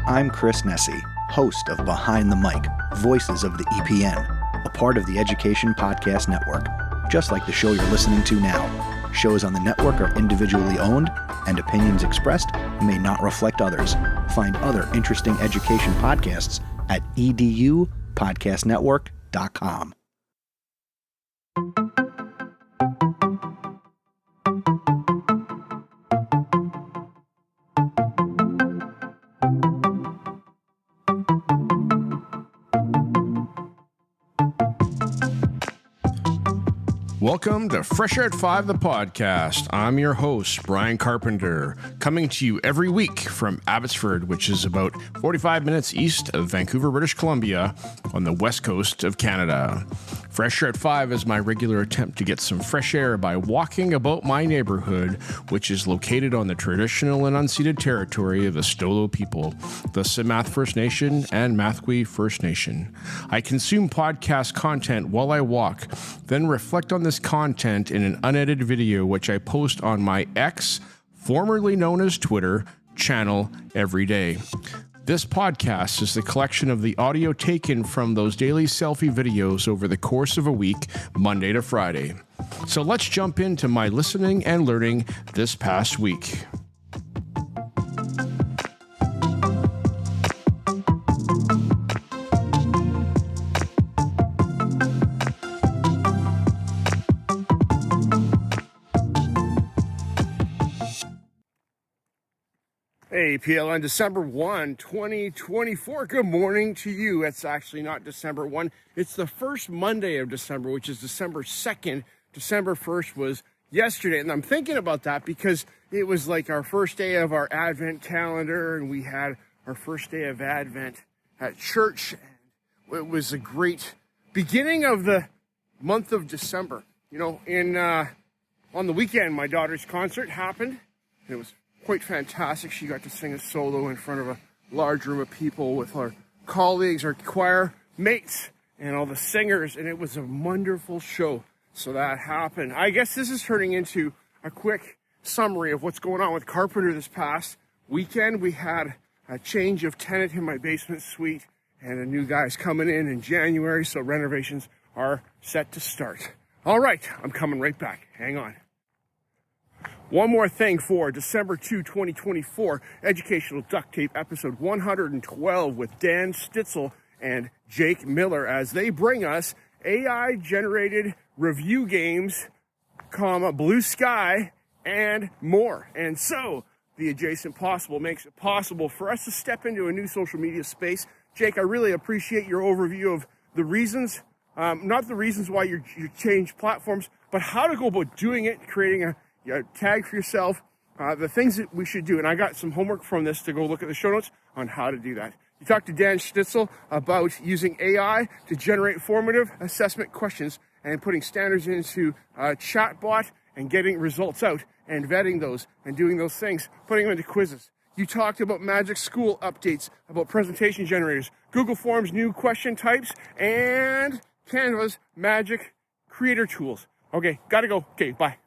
I'm Chris Nessie, host of Behind the Mic, Voices of the EPN, a part of the Education Podcast Network, just like the show you're listening to now. Shows on the network are individually owned, and opinions expressed may not reflect others. Find other interesting education podcasts at edupodcastnetwork.com. Welcome to Fresh Air at 5, the podcast. I'm your host, Brian Carpenter, coming to you every week from Abbotsford, which is about 45 minutes east of Vancouver, British Columbia, on the west coast of Canada. Fresh Air at 5 is my regular attempt to get some fresh air by walking about my neighborhood, which is located on the traditional and unceded territory of the Stolo people, the Simath First Nation and Mathwee First Nation. I consume podcast content while I walk, then reflect on this content in an unedited video, which I post on my X, formerly known as Twitter, channel every day. This podcast is the collection of the audio taken from those daily selfie videos over the course of a week, Monday to Friday. So let's jump into my listening and learning this past week. Hey, PLN, December 1, 2024. Good morning to you. It's actually not December 1. It's the first Monday of December, which is December 2nd. December 1st was yesterday. And I'm thinking about that because it was like our first day of our Advent calendar, and we had our first day of Advent at church. It was a great beginning of the month of December. You know, on the weekend, my daughter's concert happened. It was quite fantastic. She got to sing a solo in front of a large room of people with our colleagues, our choir mates, and all the singers, and it was a wonderful show. So that happened. I guess this is turning into a quick summary of what's going on with Carpenter this past weekend. We had a change of tenant in my basement suite, and a new guy's coming in January, so renovations are set to start. All right, I'm coming right back. Hang on. One more thing for December 2, 2024, Educational Duct Tape, episode 112 with Dan Stitzel and Jake Miller as they bring us AI-generated review games, Blue Sky, and more. And so, the Adjacent Possible makes it possible for us to step into a new social media space. Jake, I really appreciate your overview of the reasons, not the reasons why you change platforms, but how to go about doing it, creating a tag for yourself, the things that we should do. And I got some homework from this to go look at the show notes on how to do that. You talked to Dan Stitzel about using AI to generate formative assessment questions and putting standards into a chatbot and getting results out and vetting those and doing those things, putting them into quizzes. You talked about Magic School updates, about presentation generators, Google Forms new question types, and Canva's Magic Creator tools. Okay, gotta go. Okay, bye.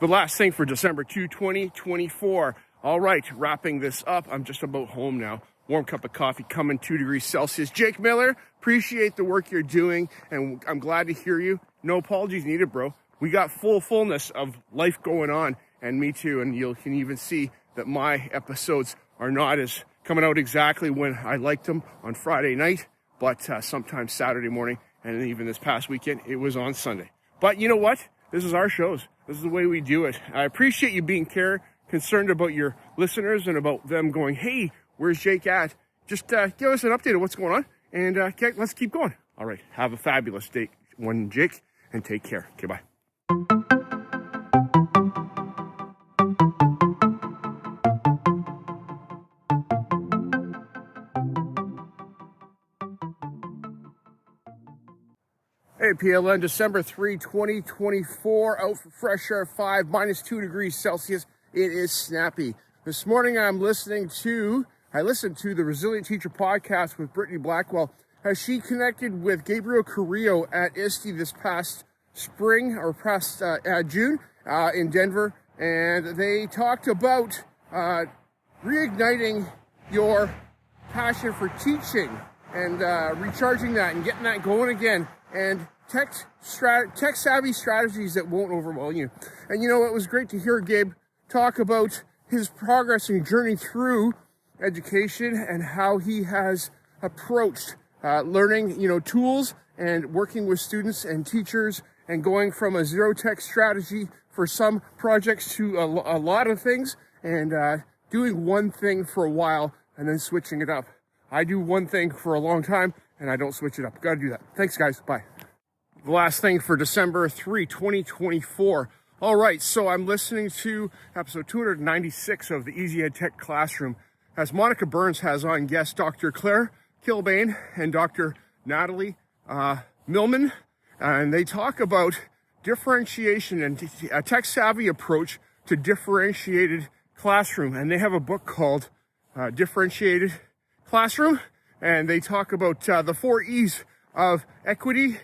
The last thing for December 2, 2024. All right, wrapping this up. I'm just about home now. Warm cup of coffee coming, 2 degrees Celsius. Jake Miller, appreciate the work you're doing, and I'm glad to hear you. No apologies needed, bro. We got fullness of life going on, and me too. And you can even see that my episodes are not as coming out exactly when I liked them on Friday night, but sometimes Saturday morning, and even this past weekend, it was on Sunday. But you know what? This is our shows. This is the way we do it. I appreciate you being concerned about your listeners and about them going, hey, where's Jake at? Just give us an update of what's going on, and let's keep going. All right, have a fabulous day, Jake, and take care. Okay, bye. Hey, PLN, December 3, 2024, out for Fresh Air 5, minus 2 degrees Celsius. It is snappy. This morning I listened to the Resilient Teacher podcast with Brittany Blackwell as she connected with Gabriel Carrillo at ISTE this past spring, or past June, in Denver. And they talked about reigniting your passion for teaching and recharging that and getting that going again, and tech-savvy strategies that won't overwhelm you. And you know, it was great to hear Gabe talk about his progress and journey through education and how he has approached learning, tools and working with students and teachers and going from a zero-tech strategy for some projects to a lot of things, and doing one thing for a while and then switching it up. I do one thing for a long time and I don't switch it up. Got to do that. Thanks, guys. Bye. The last thing for December 3, 2024. All right, so I'm listening to episode 296 of the Easy EdTech Classroom, as Monica Burns has on guest Dr. Claire Kilbane and Dr. Natalie Millman, and they talk about differentiation and a tech-savvy approach to differentiated classroom. And they have a book called Differentiated Classroom, and they talk about the 4 E's of equity,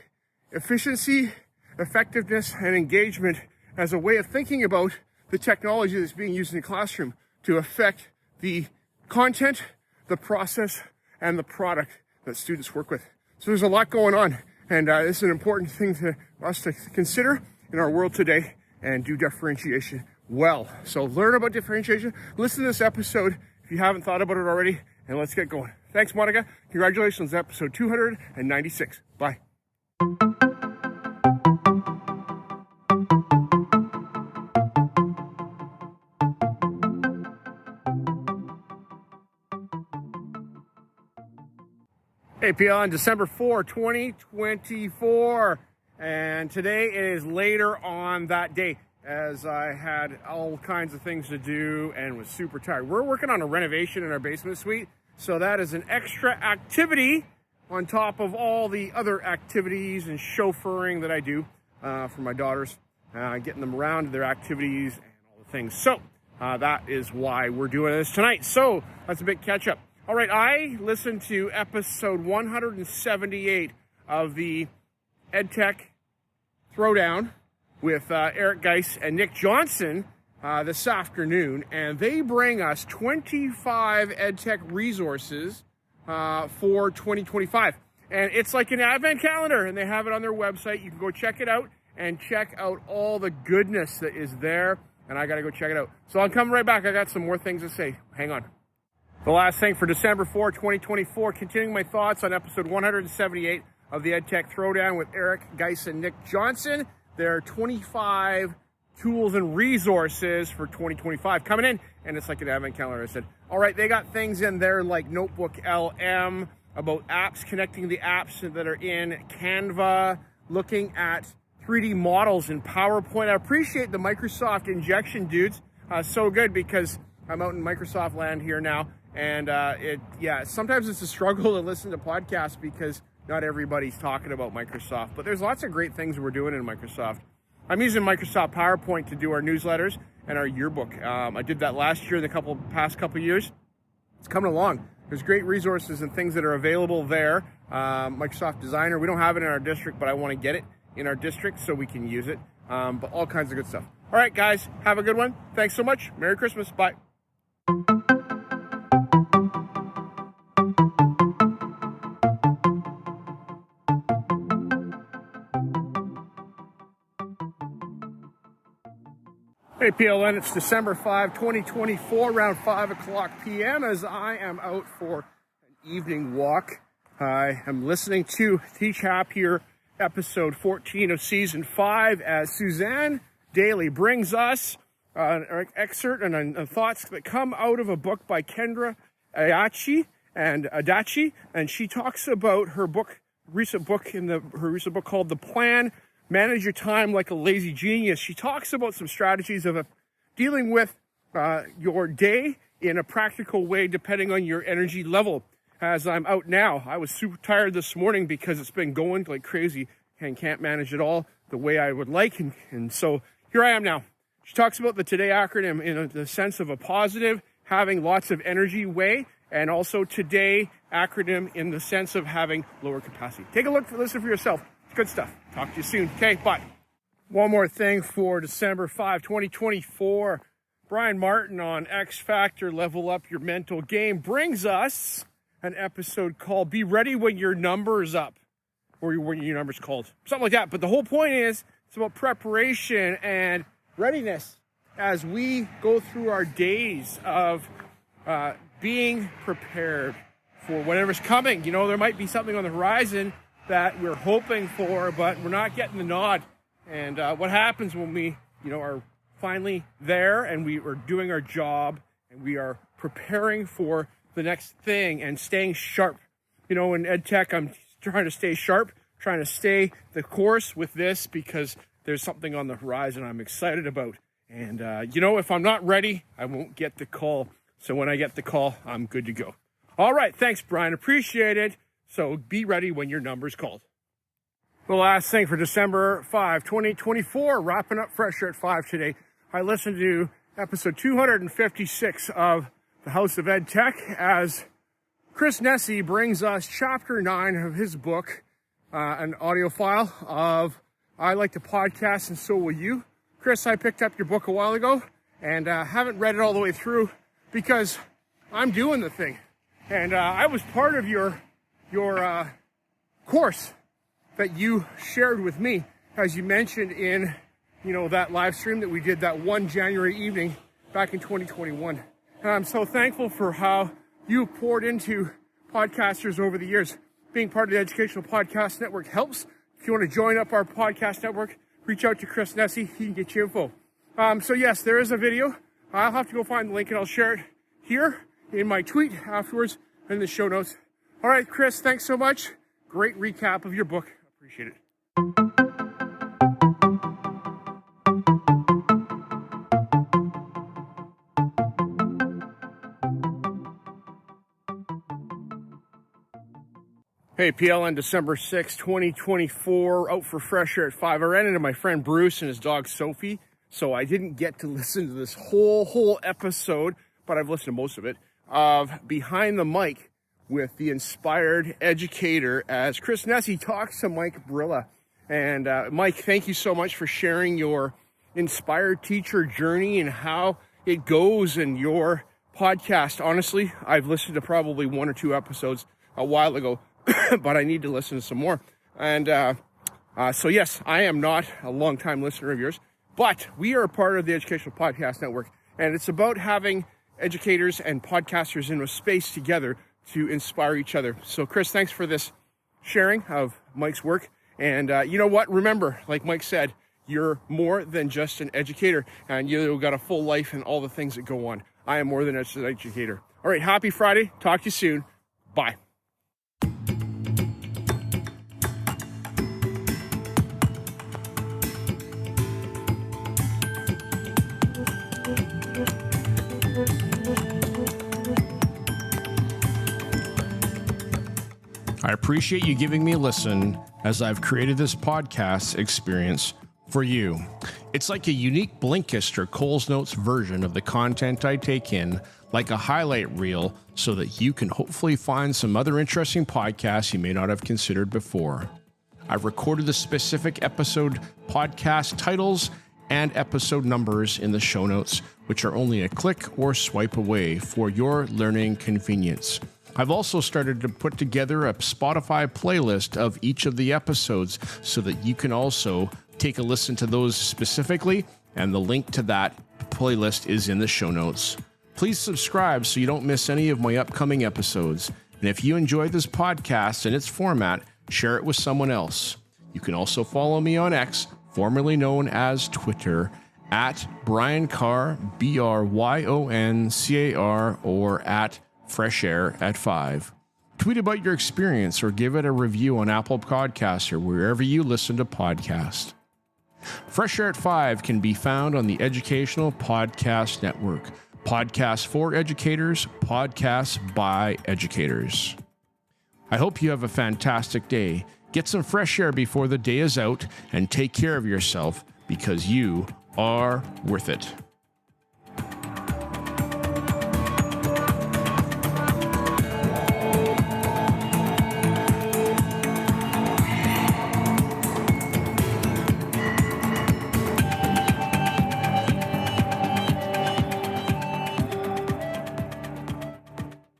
efficiency, effectiveness, and engagement as a way of thinking about the technology that's being used in the classroom to affect the content, the process, and the product that students work with. So there's a lot going on, and it's an important thing for us to consider in our world today and do differentiation well. So learn about differentiation, listen to this episode if you haven't thought about it already, and let's get going. Thanks, Monica. Congratulations, episode 296. Bye. Hey, PLN, December 4, 2024, and today is later on that day, as I had all kinds of things to do and was super tired. We're working on a renovation in our basement suite, so that is an extra activity on top of all the other activities and chauffeuring that I do for my daughters, getting them around to their activities and all the things. So that is why we're doing this tonight. So that's a big catch up. All right, I listened to episode 178 of the EdTech Throwdown with Eric Geis and Nick Johnson this afternoon, and they bring us 25 EdTech resources for 2025. And it's like an advent calendar, and they have it on their website. You can go check it out and check out all the goodness that is there, and I got to go check it out. So I'll come right back. I got some more things to say. Hang on. The last thing for December 4, 2024, continuing my thoughts on episode 178 of the EdTech Throwdown with Eric Geis and Nick Johnson. There are 25 tools and resources for 2025 coming in, and it's like an advent calendar. I said, all right, they got things in there like Notebook LM, about apps, connecting the apps that are in Canva, looking at 3D models in PowerPoint. I appreciate the Microsoft injection, dudes. So good, because I'm out in Microsoft land here now. And sometimes it's a struggle to listen to podcasts because not everybody's talking about Microsoft. But there's lots of great things we're doing in Microsoft. I'm using Microsoft PowerPoint to do our newsletters and our yearbook. I did that last year, the past couple years. It's coming along. There's great resources and things that are available there. Microsoft Designer, we don't have it in our district, but I want to get it in our district so we can use it. But all kinds of good stuff. All right, guys, have a good one. Thanks so much. Merry Christmas. Bye. Hey PLN, it's December 5, 2024, around 5 o'clock p.m. as I am out for an evening walk. I am listening to Teach Happier, episode 14 of season 5, as Suzanne Daly brings us an excerpt and thoughts that come out of a book by Kendra Adachi, and she talks about her recent book called The Plan, Manage Your Time Like a Lazy Genius. She talks about some strategies of dealing with your day in a practical way depending on your energy level. As I'm out now, I was super tired this morning because it's been going like crazy and can't manage it all the way I would like. And so here I am now. She talks about the Today acronym in the sense of a positive, having lots of energy way, and also Today acronym in the sense of having lower capacity. Take a look, listen for yourself. Good stuff. Talk to you soon. Okay, bye. One more thing for December 5, 2024. Brian Martin on X Factor, Level Up Your Mental Game, brings us an episode called Be Ready When Your Number's Up, or when your number's called, something like that. But the whole point is, it's about preparation and readiness as we go through our days of being prepared for whatever's coming. You know, there might be something on the horizon that we're hoping for, but we're not getting the nod. And what happens when we, are finally there and we are doing our job and we are preparing for the next thing and staying sharp. In EdTech, I'm trying to stay sharp, trying to stay the course with this because there's something on the horizon I'm excited about. And, if I'm not ready, I won't get the call. So when I get the call, I'm good to go. All right. Thanks, Brian. Appreciate it. So be ready when your number's called. The last thing for December 5, 2024, wrapping up Fresh Air at 5 today. I listened to episode 256 of the House of EdTech as Chris Nesi brings us chapter 9 of his book, an audio file of I Like to Podcast and So Will You. Chris, I picked up your book a while ago and haven't read it all the way through because I'm doing the thing. And I was part of your course that you shared with me, as you mentioned in, that live stream that we did that one January evening back in 2021. And I'm so thankful for how you poured into podcasters over the years. Being part of the Educational Podcast Network helps. If you want to join up our podcast network, reach out to Chris Nesi. He can get you info. So yes, there is a video. I'll have to go find the link and I'll share it here in my tweet afterwards in the show notes. All right, Chris, thanks so much. Great recap of your book. Appreciate it. Hey, PLN, December 6, 2024, out for Fresh Air at 5. I ran into my friend Bruce and his dog Sophie, so I didn't get to listen to this whole episode, but I've listened to most of it, of Behind the Mic with the Inspired Educator as Chris Nesi talks to Mike Brilla. And Mike, thank you so much for sharing your Inspired Teacher journey and how it goes in your podcast. Honestly, I've listened to probably 1 or 2 episodes a while ago, but I need to listen to some more. And so yes, I am not a long-time listener of yours, but we are a part of the Educational Podcast Network, and it's about having educators and podcasters in a space together to inspire each other. So Chris, thanks for this sharing of Mike's work. And you know what? Remember, like Mike said, you're more than just an educator, and you've got a full life and all the things that go on. I am more than just an educator. All right, happy Friday. Talk to you soon. Bye. I appreciate you giving me a listen as I've created this podcast experience for you. It's like a unique Blinkist or Coles Notes version of the content I take in, like a highlight reel, so that you can hopefully find some other interesting podcasts you may not have considered before. I've recorded the specific episode podcast titles and episode numbers in the show notes, which are only a click or swipe away for your learning convenience. I've also started to put together a Spotify playlist of each of the episodes so that you can also take a listen to those specifically, and the link to that playlist is in the show notes. Please subscribe so you don't miss any of my upcoming episodes. And if you enjoyed this podcast and its format, share it with someone else. You can also follow me on X, formerly known as Twitter, at Brian Carr, BRYONCAR, or at Fresh Air at 5. Tweet about your experience or give it a review on Apple Podcasts or wherever you listen to podcasts. Fresh Air at 5 can be found on the Educational Podcast Network. Podcasts for educators, podcasts by educators. I hope you have a fantastic day. Get some fresh air before the day is out and take care of yourself because you are worth it.